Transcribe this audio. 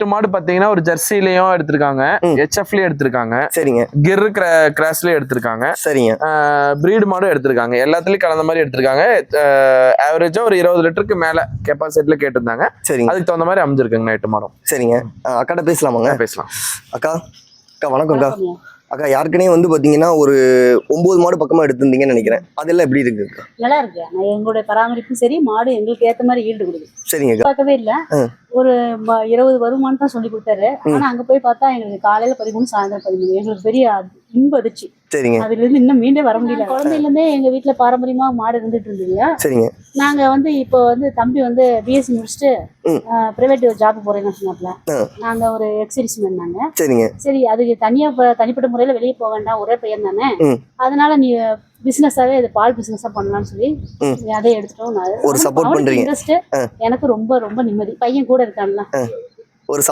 8 மாடு பாத்தீங்கன்னா ஒரு ஜெர்சிலயும் எடுத்திருக்காங்க, HFலயும் எடுத்திருக்காங்க, சரிங்க, கிர் கிராஸ்லயும் எடுத்திருக்காங்க, சரிங்க, பிரீடு மாடும் எடுத்திருக்காங்க. எல்லாத்துலயும் கலந்த மாதிரி எடுத்திருக்காங்க. ஆவரேஜா ஒரு 20 லிட்டருக்கு மேல கெப்பாசிட்டில கேட்டிருந்தாங்க. சரிங்க, அதுக்கு தகுந்த மாதிரி அமைஞ்சிருக்குங்க 8 மாடும். சரிங்க. அக்காட்ட பேசலாமாங்க? பேசலாம். அக்கா வணக்கம்க்கா. அக்கா யாருக்குனே வந்து பாத்தீங்கன்னா ஒரு 9 மாடு பக்கமா எடுத்திருந்தீங்கன்னு நினைக்கிறேன். அதெல்லாம் எப்படி இருக்குக்கா? நல்லா இருக்கு. எங்களுடைய பராமரிப்பும் சரி, மாடு எங்களுக்கு ஏத்த மாதிரி ஈல்டு கொடுக்குது. சரிங்க, பார்க்கவே இல்ல. ஒரு 20 வருமானு தான் சொல்லி கொடுத்தாரு. ஆனா அங்க போய் பார்த்தா எங்களுக்கு காலையில 13 சாயந்தரம் 13 எங்களுக்கு பெரிய இன்ப அதிர்ச்சி. சரிங்க. அதுல இருந்து இன்னும் மீண்டே வர முடியல. குழந்தையில இருந்தே எங்க வீட்டுல பாரம்பரியமா மாடு இருந்துட்டு இருந்தது. சரிங்க. நாங்க வந்து இப்போ வந்து தம்பி வந்து பிஎஸ்சி முடிச்சுட்டு பிரைவேட் ஜாப் போறேன்னு சொன்னாப்ல. நாங்க ஒரு எக்ஸைஸ் பண்ணாங்க. சரிங்க. சரி அதுக்கு தனிப்பட்ட முறையில வெளியே போக வேண்டாம், ஒரே பையன் தானே, அதனால நீ பிசினஸாவே இது பால் பிசினஸா பண்ணலாம்னு சொல்லி அதை எடுத்துட்டோம். ஒரு சப்போர்ட் பண்றீங்க. இன்ட்ரெஸ்ட் எனக்கு ரொம்ப ரொம்ப நிம்மதி. பையன் கூட இருக்கான்ல. ஒரு